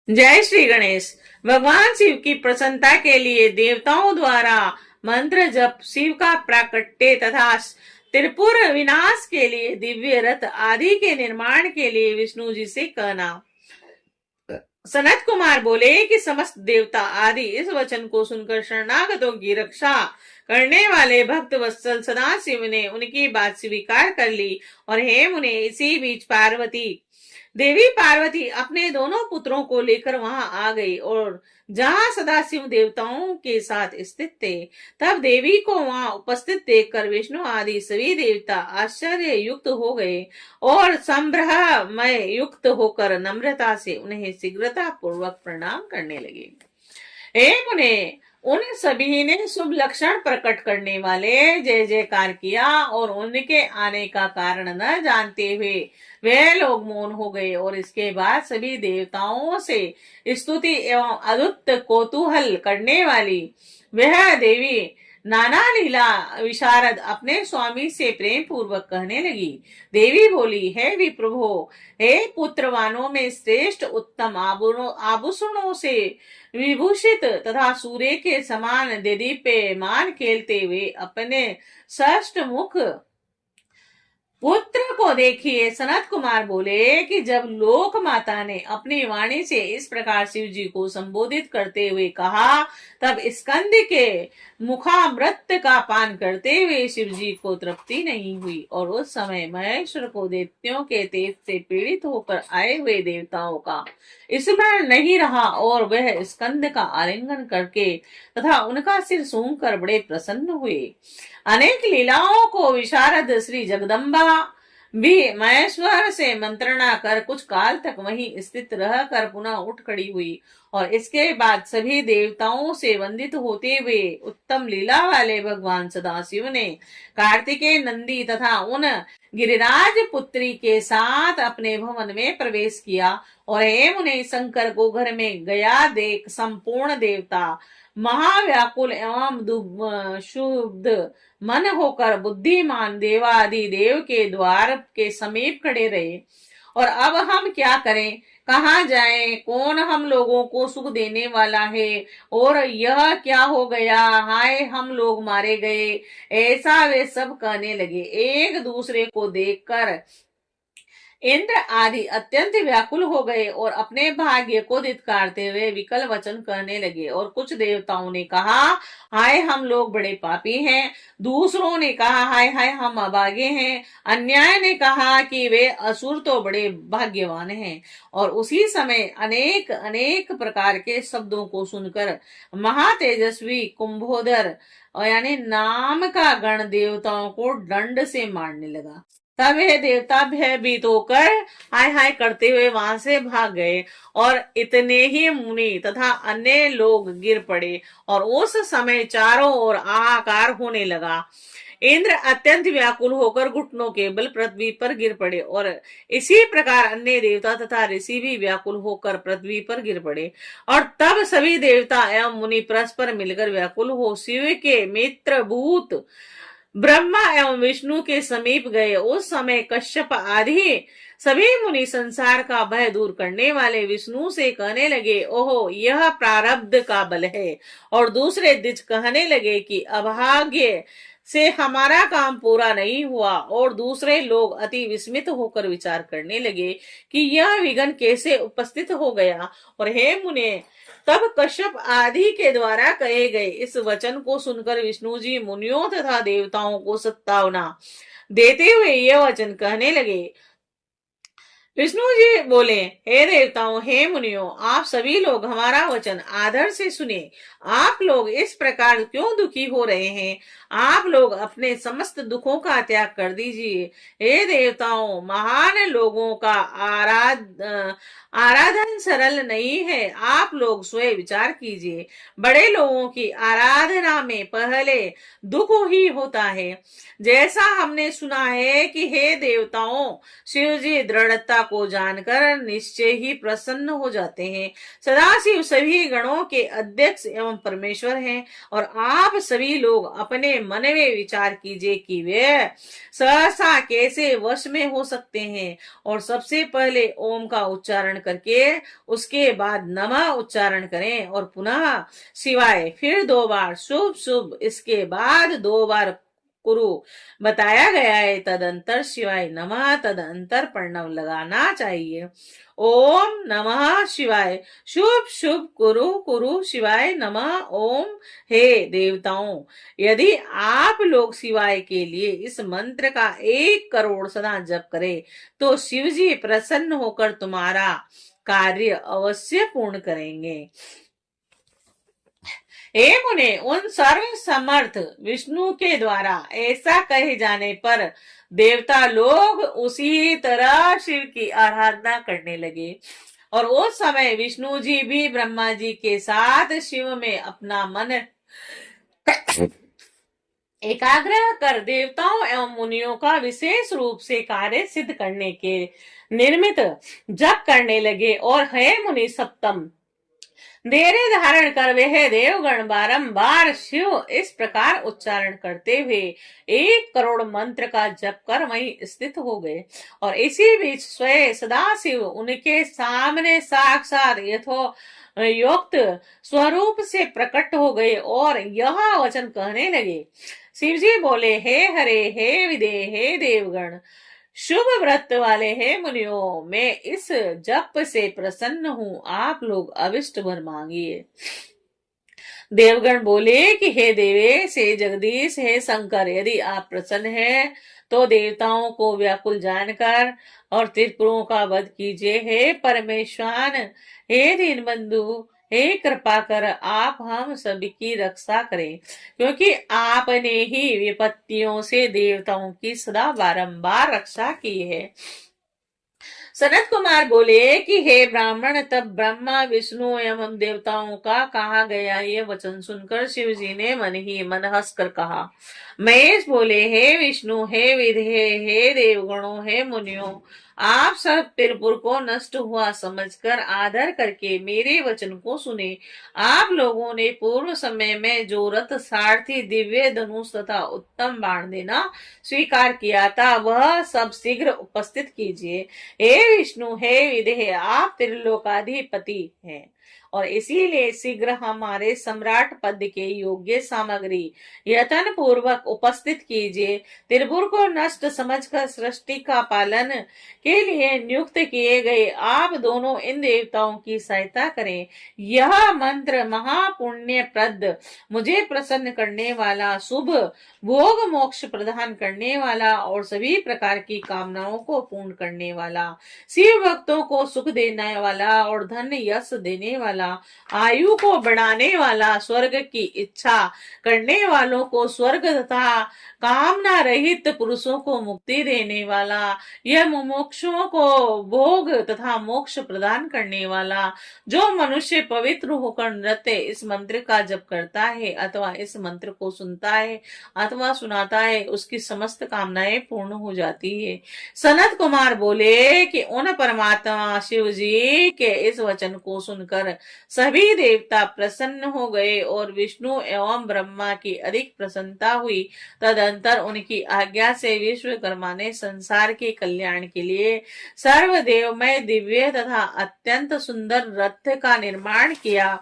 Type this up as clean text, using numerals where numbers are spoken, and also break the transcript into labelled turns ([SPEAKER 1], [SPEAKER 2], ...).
[SPEAKER 1] जय श्री गणेश। भगवान शिव की प्रसन्नता के लिए देवताओं द्वारा मंत्र जप, शिव का प्राकट्य तथा त्रिपुर विनाश के लिए दिव्य रथ आदि के निर्माण के लिए विष्णु जी से कहना। सनत कुमार बोले कि समस्त देवता आदि इस वचन को सुनकर शरणागतों की रक्षा करने वाले भक्त वत्सल सदाशिव ने उनकी बात स्वीकार कर ली। और हे मुने, इसी बीच देवी पार्वती अपने दोनों पुत्रों को लेकर वहां आ गई और जहां सदाशिव देवताओं के साथ स्थित थे, तब देवी को वहां उपस्थित देखकर विष्णु आदि सभी देवता आश्चर्य युक्त हो गए और संभ्रमय युक्त होकर नम्रता से उन्हें शीघ्रता पूर्वक प्रणाम करने लगे। हे मुने, उन सभी ने शुभ लक्षण प्रकट करने वाले जय जयकार किया और उनके आने का कारण न जानते हुए वे लोग मौन हो गए। और इसके बाद सभी देवताओं से स्तुति एवं अद्भुत कौतूहल करने वाली वह देवी नाना लीला विशारद अपने स्वामी से प्रेम पूर्वक कहने लगी। देवी बोली, हे विप्रभो, हे पुत्रवानों में श्रेष्ठ उत्तम आभूषणों से विभूषित तथा सूर्य के समान देदीप्यमान खेलते हुए अपने षष्ठ मुख पुत्र को देखिए। सनत कुमार बोले कि जब लोक माता ने अपनी वाणी से इस प्रकार शिव जी को संबोधित करते हुए कहा, तब स्कंद के मुखामृत का पान करते हुए शिव जी को तृप्ति नहीं हुई और उस समय महेश्वर को दैत्यों के तेज से पीड़ित होकर आए हुए देवताओं का स्मरण नहीं रहा और वह स्कंद का आलिंगन करके तथा उनका सिर सूंघ कर बड़े प्रसन्न हुए। अनेक लीलाओं को विशारद श्री जगदम्बा भी महेश्वर से मंत्रणा कर कुछ काल तक वहीं स्थित रहकर पुनः उठ खड़ी हुई और इसके बाद सभी देवताओं से वंदित होते हुए उत्तम लीला वाले भगवान सदाशिव ने कार्तिकेय नंदी तथा उन गिरिराज पुत्री के साथ अपने भवन में प्रवेश किया। और हे मुने, शंकर को घर में गया देख संपूर्ण देवता महाव्याकुल एवं शुद्ध मन होकर बुद्धिमान देवादि देव के द्वार के समीप खड़े रहे। और अब हम क्या करें, कहाँ जाएं, कौन हम लोगों को सुख देने वाला है और यह क्या हो गया, हाय हम लोग मारे गए, ऐसा वे सब कहने लगे। एक दूसरे को देखकर इंद्र आदि अत्यंत व्याकुल हो गए और अपने भाग्य को धिक्कारते हुए विकल वचन कहने लगे। और कुछ देवताओं ने कहा, हाय हम लोग बड़े पापी हैं। दूसरों ने कहा, हाय हाय हम अभागे हैं। अन्याय ने कहा कि वे असुर तो बड़े भाग्यवान हैं। और उसी समय अनेक अनेक प्रकार के शब्दों को सुनकर महातेजस्वी कुंभोदर यानी नाम का गण देवताओं को दंड से मारने लगा। तब वह देवता भयभीत होकर हाय हाय करते हुए वहां से भाग गए और इतने ही मुनि तथा अन्य लोग गिर पड़े और उस समय चारों ओर हाहाकार होने लगा। इंद्र अत्यंत व्याकुल होकर घुटनों के बल पृथ्वी पर गिर पड़े और इसी प्रकार अन्य देवता तथा ऋषि भी व्याकुल होकर पृथ्वी पर गिर पड़े। और तब सभी देवता एवं मुनि परस्पर मिलकर व्याकुल हो शिव के मित्र भूत ब्रह्मा एवं विष्णु के समीप गए। उस समय कश्यप आदि सभी मुनि संसार का भय दूर करने वाले विष्णु से कहने लगे, ओहो यह प्रारब्ध का बल है। और दूसरे द्विज कहने लगे कि अभाग्य से हमारा काम पूरा नहीं हुआ। और दूसरे लोग अति विस्मित होकर विचार करने लगे कि यह विघ्न कैसे उपस्थित हो गया। और हे मुने, तब कश्यप आदि के द्वारा कहे गए इस वचन को सुनकर विष्णु जी मुनियों तथा देवताओं को सत्तावना देते हुए यह वचन कहने लगे। विष्णु जी बोले, हे देवताओं, हे मुनियों, आप सभी लोग हमारा वचन आदर से सुने। आप लोग इस प्रकार क्यों दुखी हो रहे हैं? आप लोग अपने समस्त दुखों का त्याग कर दीजिए। हे देवताओं, महान लोगों का आराधन सरल नहीं है। आप लोग स्वयं विचार कीजिए। बड़े लोगों की आराधना में पहले दुख ही होता है। जैसा हमने सुना है कि हे देवताओं, शिव जी दृढ़ता को जानकर निश्चय ही प्रसन्न हो जाते हैं। सदाशिव सभी गणों के अध्यक्ष एवं परमेश्वर हैं और आप सभी लोग अपने मन में विचार कीजिए कि वे सहसा कैसे वश में हो सकते हैं। और सबसे पहले ओम का उच्चारण करके उसके बाद नमः उच्चारण करें और पुनः शिवाय, फिर 2 बार शुभ शुभ, इसके बाद 2 बार कुरु बताया गया है। तदंतर शिवाय नमः, तदंतर प्रणव लगाना चाहिए। ओम नमः शिवाय, शुभ शुभ, कुरु कुरु शिवाय नमः ओम। हे देवताओं, यदि आप लोग शिवाय के लिए इस मंत्र का 1 करोड़ सदा जप करें तो शिव जी प्रसन्न होकर तुम्हारा कार्य अवश्य पूर्ण करेंगे। हे मुने, उन सर्व समर्थ विष्णु के द्वारा ऐसा कहे जाने पर देवता लोग उसी तरह शिव की आराधना करने लगे और उस समय विष्णु जी भी ब्रह्मा जी के साथ शिव में अपना मन एकाग्र कर देवताओं एवं मुनियों का विशेष रूप से कार्य सिद्ध करने के निर्मित जप करने लगे। और हे मुनि सप्तम, देरे धारण कर वह देवगण बारंबार शिव इस प्रकार उच्चारण करते हुए 1 करोड़ मंत्र का जप कर वहीं स्थित हो गए। और इसी बीच स्वयं सदाशिव उनके सामने साक्षात यथोक्त स्वरूप से प्रकट हो गए और यह वचन कहने लगे। शिव जी बोले, हे हरे, हे विदे, हे देवगण, शुभ व्रत वाले हैं मुनियों, मैं इस जप से प्रसन्न हूँ, आप लोग अविष्ट वर मांगिए। देवगण बोले कि हे देवेश, हे जगदीश, हे शंकर, यदि आप प्रसन्न हैं तो देवताओं को व्याकुल जानकर और त्रिपुरों का वध कीजिए। हे परमेश्वर, हे दीनबंधु, हे कृपा कर आप हम सभी की रक्षा करें, क्योंकि आपने ही विपत्तियों से देवताओं की सदा बारंबार रक्षा की है। सनत कुमार बोले कि हे ब्राह्मण, तब ब्रह्मा विष्णु एवं देवताओं का कहा गया ये वचन सुनकर शिव जी ने मन ही मन हंसकर कहा। महेश बोले, हे विष्णु, हे विधे, हे देवगणों, हे मुनियों, आप सब त्रिपुर को नष्ट हुआ समझकर आदर करके मेरे वचन को सुने। आप लोगों ने पूर्व समय में जो रथ सारथी दिव्य धनुष तथा उत्तम बाण देना स्वीकार किया था वह सब शीघ्र उपस्थित कीजिए। हे विष्णु, हे विधे, आप त्रिलोकाधिपति हैं और इसीलिए शीघ्र हमारे सम्राट पद के योग्य सामग्री यतन पूर्वक उपस्थित कीजिए। त्रिपुर को नष्ट समझकर सृष्टि का पालन के लिए नियुक्त किए गए आप दोनों इन देवताओं की सहायता करें। यह मंत्र महापुण्य प्रद, मुझे प्रसन्न करने वाला, शुभ भोग मोक्ष प्रदान करने वाला और सभी प्रकार की कामनाओं को पूर्ण करने वाला, शिव भक्तों को सुख देने वाला और धन यश देने वाला, आयु को बढ़ाने वाला, स्वर्ग की इच्छा करने वालों को स्वर्ग तथा कामना रहित पुरुषों को मुक्ति देने वाला, यह मुमुक्षुओं को भोग तथा मोक्ष प्रदान करने वाला, जो मनुष्य पवित्र होकर नृत्य इस मंत्र का जप करता है अथवा इस मंत्र को सुनता है अथवा सुनाता है, उसकी समस्त कामनाएं पूर्ण हो जाती है। सनत कुमार बोले कि उन परमात्मा शिव जी के इस वचन को सुनकर सभी देवता प्रसन्न हो गए और विष्णु एवं ब्रह्मा की अधिक प्रसन्नता हुई। तदंतर उनकी आज्ञा से विश्वकर्मा ने संसार के कल्याण के लिए सर्वदेवमय दिव्य तथा अत्यंत सुंदर रथ का निर्माण किया